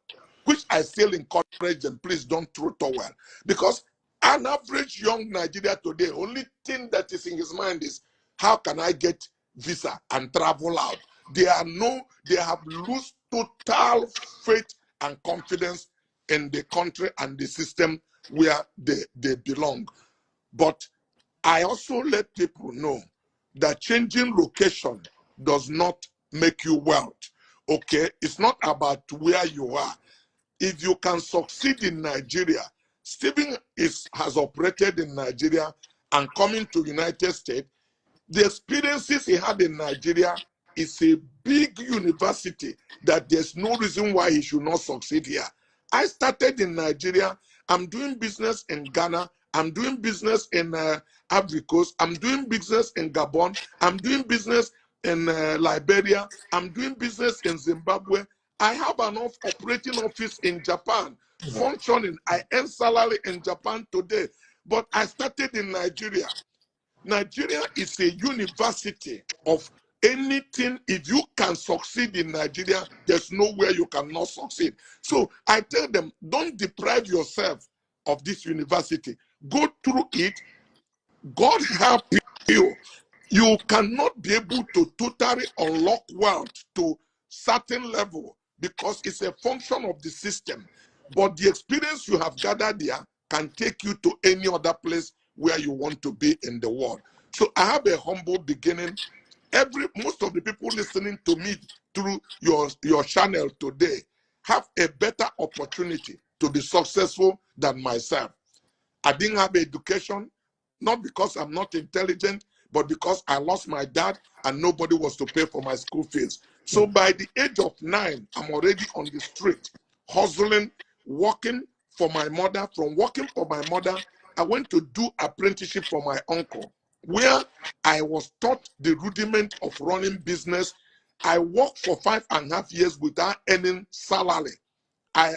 which I still encourage them, please don't throw towel. Because an average young Nigeria today, only thing that is in his mind is, how can I get visa and travel out? They have lost total faith and confidence in the country and the system where they belong. But I also let people know that changing location does not make you wealth. Okay, it's not about where you are. If you can succeed in Nigeria, Stephen has operated in Nigeria and coming to United States, the experiences he had in Nigeria is a big university that there's no reason why he should not succeed here. I started in Nigeria. I'm doing business in Ghana. I'm doing business in Ivory Coast. I'm doing business in Gabon. I'm doing business in Liberia. I'm doing business in Zimbabwe. I have an operating office in Japan, functioning. I earn salary in Japan today, but I started in Nigeria. Nigeria is a university of anything. If you can succeed in Nigeria, there's nowhere you cannot succeed. So I tell them, don't deprive yourself of this university. Go through it. God help you. You cannot be able to totally unlock wealth to certain level because it's a function of the system. But the experience you have gathered there can take you to any other place where you want to be in the world. So I have a humble beginning. Most of the people listening to me through your channel today have a better opportunity to be successful than myself. I didn't have education, not because I'm not intelligent, but because I lost my dad and nobody was to pay for my school fees. So by the age of 9, I'm already on the street, hustling, working for my mother. From working for my mother, I went to do apprenticeship for my uncle, where I was taught the rudiment of running business. I worked for 5.5 years without earning salary. I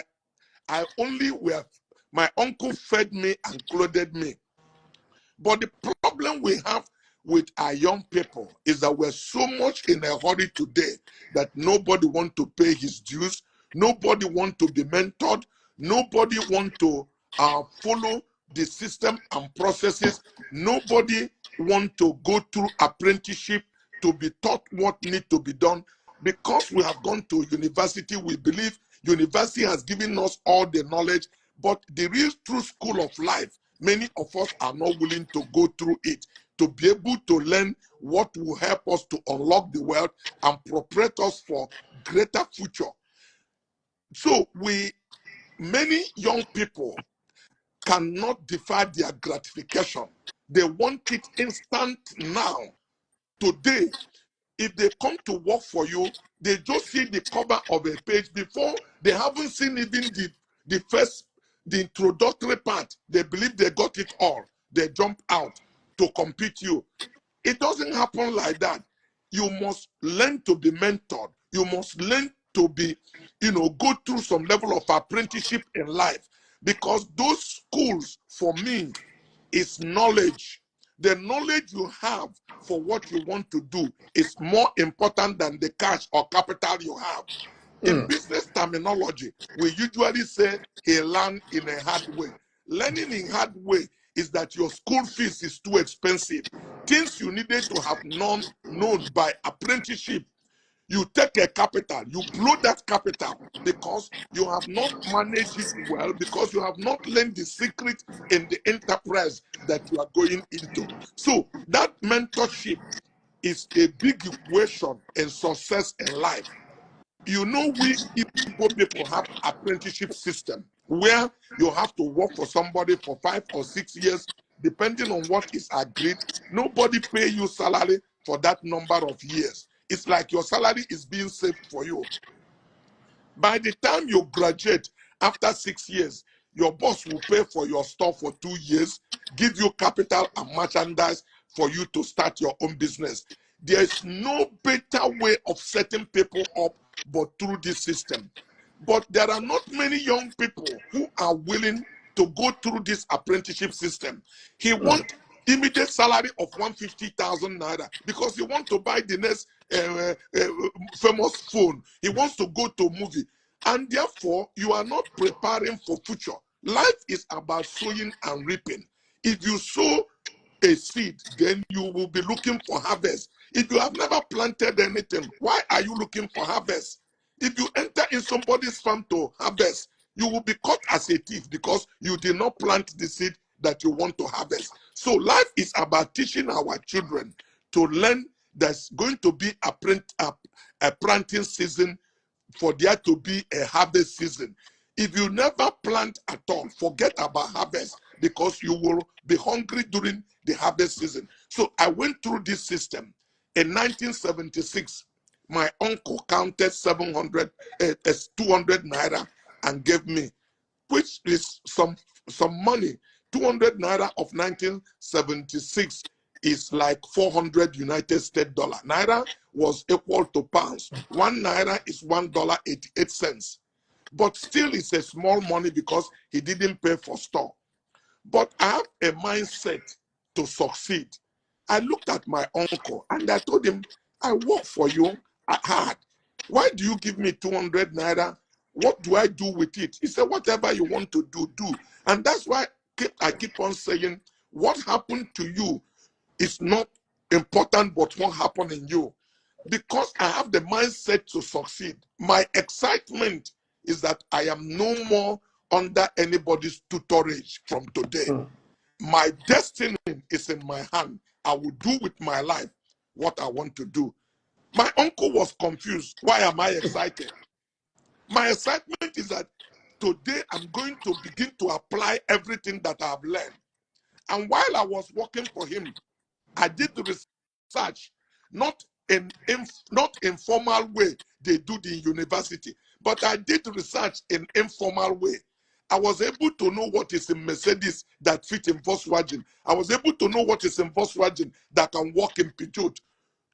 only were, my uncle fed me and clothed me. But the problem we have with our young people is that we're so much in a hurry today that nobody wants to pay his dues. Nobody wants to be mentored. Nobody wants to follow the system and processes. Nobody wants to go through apprenticeship to be taught what needs to be done. Because we have gone to university, we believe university has given us all the knowledge, but the real true school of life, many of us are not willing to go through it to be able to learn what will help us to unlock the world and prepare us for greater future. So many young people cannot defer their gratification. They want it instant now, today. If they come to work for you, they just see the cover of a page before they haven't seen even the introductory part. They believe they got it all. They jump out to compete you. It doesn't happen like that. You must learn to be mentored. You must learn to be, go through some level of apprenticeship in life, because those schools for me is knowledge. The knowledge you have for what you want to do is more important than the cash or capital you have. In business terminology, we usually say he learned in a hard way. Learning in hard way is that your school fees is too expensive. Things you needed to have known by apprenticeship, you take a capital, you blow that capital because you have not managed it well, because you have not learned the secret in the enterprise that you are going into. So that mentorship is a big equation in success in life. We Igbo people have apprenticeship system where you have to work for somebody for 5 or 6 years, depending on what is agreed. Nobody pay you salary for that number of years. It's like your salary is being saved for you. By the time you graduate after 6 years, your boss will pay for your stuff for 2 years, give you capital and merchandise for you to start your own business. There is no better way of setting people up but through this system. But there are not many young people who are willing to go through this apprenticeship system. He wants immediate salary of 150,000 naira because he wants to buy the next famous phone. He wants to go to a movie. And therefore, you are not preparing for future. Life is about sowing and reaping. If you sow a seed, then you will be looking for harvest. If you have never planted anything, why are you looking for harvest? If you enter in somebody's farm to harvest, you will be caught as a thief because you did not plant the seed that you want to harvest. So life is about teaching our children to learn there's going to be a planting season for there to be a harvest season. If you never plant at all, forget about harvest, because you will be hungry during the harvest season. So I went through this system. In 1976, my uncle counted 200 naira and gave me, which is some money. 200 naira of 1976 is like 400 United States dollar. Naira was equal to pounds. 1 naira is $1.88. But still it's a small money because he didn't pay for store. But I have a mindset to succeed. I looked at my uncle and I told him, I work for you hard. Why do you give me 200 naira? What do I do with it? He said, whatever you want to do, do. And that's why I keep on saying, what happened to you is not important, but what happened in you. Because I have the mindset to succeed. My excitement is that I am no more under anybody's tutorage from today. My destiny is in my hand. I will do with my life what I want to do. My uncle was confused. Why am I excited? My excitement is that today I'm going to begin to apply everything that I've learned. And while I was working for him, I did the research, not in informal way they do the university, but I did research in informal way. I was able to know what is in Mercedes that fit in Volkswagen. I was able to know what is in Volkswagen that can work in Peugeot.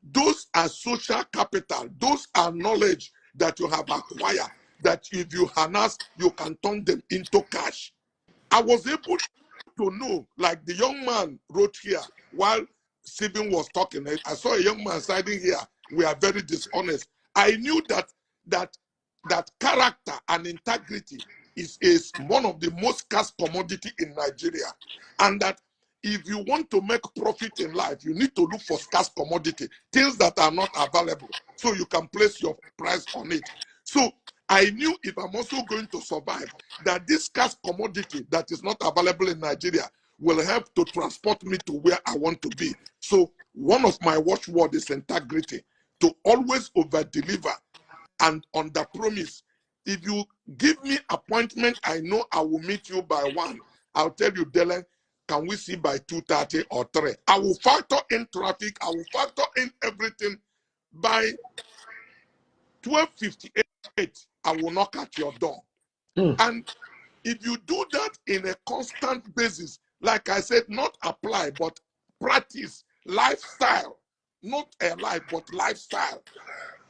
Those are social capital. Those are knowledge that you have acquired, that if you harness, you can turn them into cash. I was able to know, like the young man wrote here while Stephen was talking. I saw a young man siding here. We are very dishonest. I knew that character and integrity is one of the most scarce commodity in Nigeria, and that if you want to make profit in life, you need to look for scarce commodity, things that are not available, so you can place your price on it. So I knew if I'm also going to survive, that this scarce commodity that is not available in Nigeria will help to transport me to where I want to be. So one of my watchwords is integrity, to always over-deliver and under-promise. If you give me appointment, I know I will meet you by 1. I'll tell you, Dele, can we see by 2:30 or 3? I will factor in traffic. I will factor in everything. By 12:58, I will knock at your door. And if you do that in a constant basis, like I said, not apply, but practice, lifestyle, not a life, but lifestyle.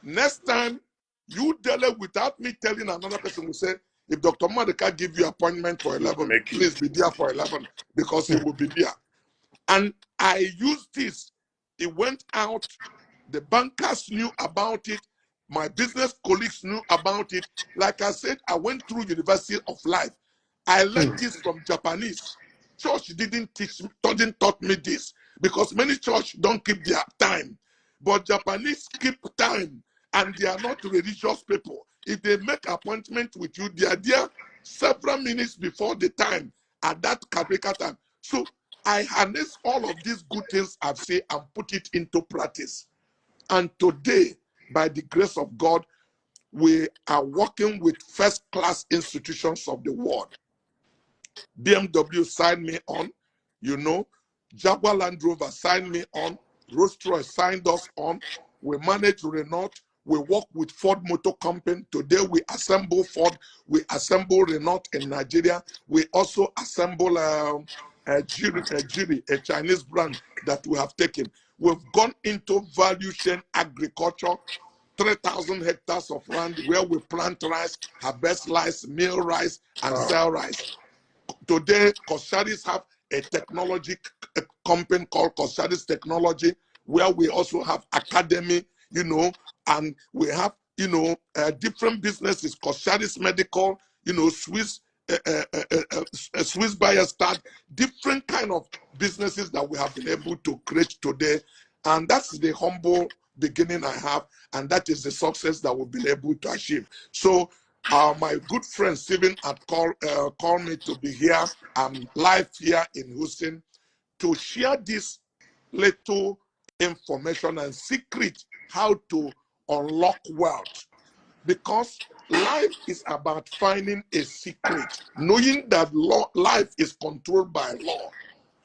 Next time, you Dele, without me telling another person, will say, if Dr. Maduka give you appointment for 11, please be there for 11, because he will be there. And I used this. It went out. The bankers knew about it. My business colleagues knew about it. Like I said, I went through University of Life. I learned this from Japanese. Church didn't taught me this, because many church don't keep their time. But Japanese keep time, and they are not religious people. If they make appointment with you, they are there several minutes before the time, at that Caprica time. So I harness all of these good things I've said and put it into practice. And today, by the grace of God, we are working with first-class institutions of the world. BMW signed me on, Jaguar Land Rover signed me on, Rolls-Royce signed us on. We manage Renault. We work with Ford Motor Company. Today we assemble Ford. We assemble Renault in Nigeria. We also assemble Geely, a Chinese brand that we have taken. We've gone into value chain agriculture, 3,000 hectares of land where we plant rice, harvest rice, mill rice, and sell rice. Today, Coscharis have a technology company called Coscharis Technology, where we also have academy, and we have, different businesses, Coscharis Medical, Swiss buyer start, different kind of businesses that we have been able to create today. And that's the humble beginning I have, and that is the success that we've been able to achieve. So my good friend Stephen had called me to be here. I'm live here in Houston to share this little information and secret how to unlock wealth. Because life is about finding a secret, knowing that life is controlled by law.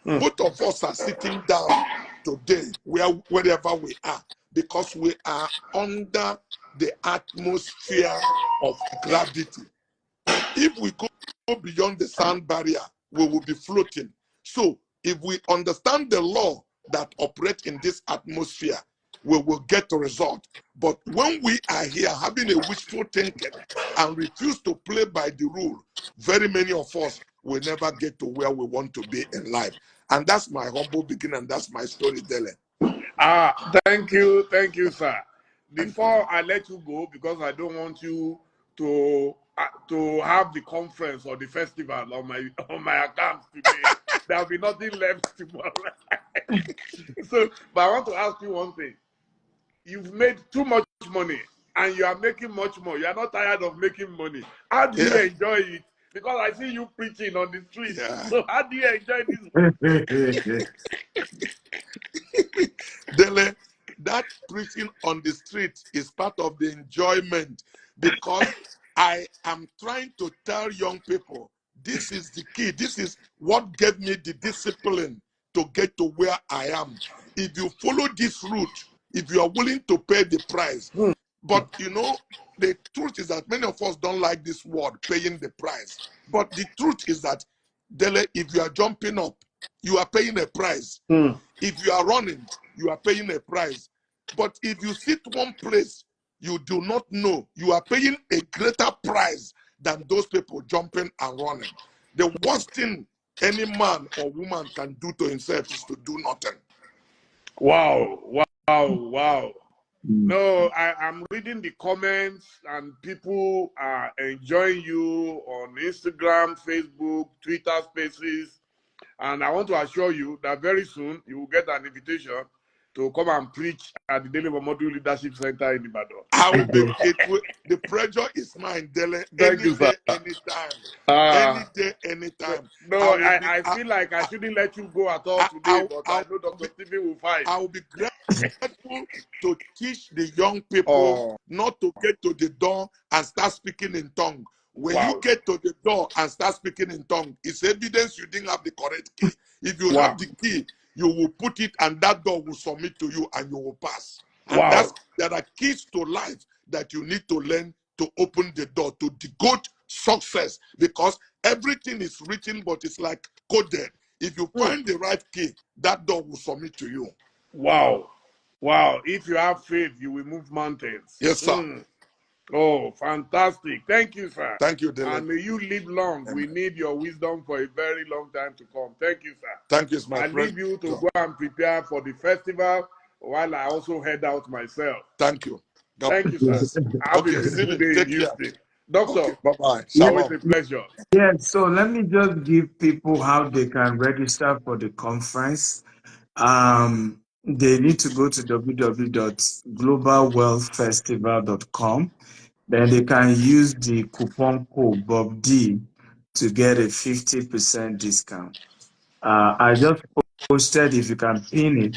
Both of us are sitting down today, wherever we are, because we are under the atmosphere of gravity. If we go beyond the sound barrier, we will be floating. So if we understand the law that operates in this atmosphere, we will get a result. But when we are here having a wishful thinking and refuse to play by the rule, very many of us will never get to where we want to be in life. And that's my humble beginning, and that's my story, Dele. Thank you, sir. Before I let you go, because I don't want you to have the conference or the festival on my account today. There'll be nothing left tomorrow. So, but I want to ask you one thing. You've made too much money and you are making much more. You are not tired of making money. How do you enjoy it? Because I see you preaching on the street. Yeah. So how do you enjoy this? Dele, that preaching on the street is part of the enjoyment, because I am trying to tell young people, this is the key. This is what gave me the discipline to get to where I am. If you follow this route, if you are willing to pay the price. But you know, the truth is that many of us don't like this word, paying the price. But the truth is that, Dele, if you are jumping up, you are paying a price. If you are running, you are paying a price. But if you sit one place, you do not know, you are paying a greater price than those people jumping and running. The worst thing any man or woman can do to himself is to do nothing. Wow. No, I'm reading the comments and people are enjoying you on Instagram, Facebook, Twitter Spaces. And I want to assure you that very soon you will get an invitation to come and preach at the Dele Momodu Leadership Center in Ibadan. The pressure is mine, Dele. Thank you, sir. Anytime. Any day, anytime. No, I feel like I shouldn't let you go at all today, but I know Dr. Stephen will fight. I will be grateful to teach the young people not to get to the door and start speaking in tongue. When you get to the door and start speaking in tongue, it's evidence you didn't have the correct key. If you have the key, you will put it and that door will submit to you and you will pass. And there are keys to life that you need to learn to open the door to the good success, because everything is written, but it's like coded. If you find the right key, that door will submit to you. Wow. If you have faith, you will move mountains. Yes, sir. Oh, fantastic. Thank you, sir. Thank you, Dele. And may you live long. Amen. We need your wisdom for a very long time to come. Thank you, sir. Thank you, it's my I leave you to go and prepare for the festival while I also head out myself. Thank you. Thank you, sir. Have a beautiful day in Houston. Doctor, bye-bye. Always a pleasure. Yes, so let me just give people how they can register for the conference. They need to go to www.globalwealthfestival.com. Then they can use the coupon code BOBD to get a 50% discount. I just posted, if you can pin it,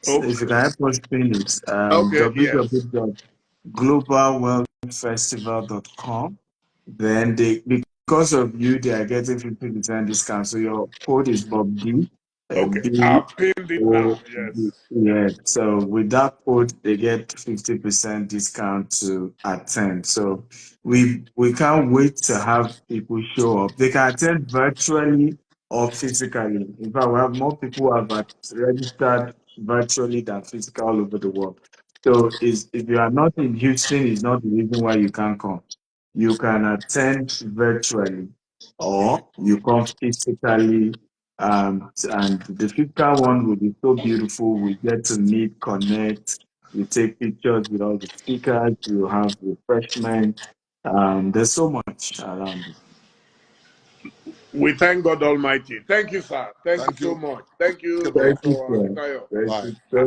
if you can help us pin it, www.globalwealthfestival.com. Then because of you, they are getting 50% discount. So your code is BOBD. I've pinned it now. Yes. Yeah. So with that code, they get 50% discount to attend. So we can't wait to have people show up. They can attend virtually or physically. In fact, we have more people who have registered virtually than physical all over the world. So if you are not in Houston, it's not the reason why you can't come. You can attend virtually or you come physically. And the physical one will be so beautiful. We get to meet, connect, we take pictures with all the speakers, you have refreshment. There's so much around it. We thank God Almighty. Thank you, sir. Thank you so much. Thank you, Dr.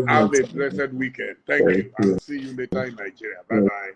Have a blessed weekend. Thank you. And see you later in Nigeria. Bye-bye.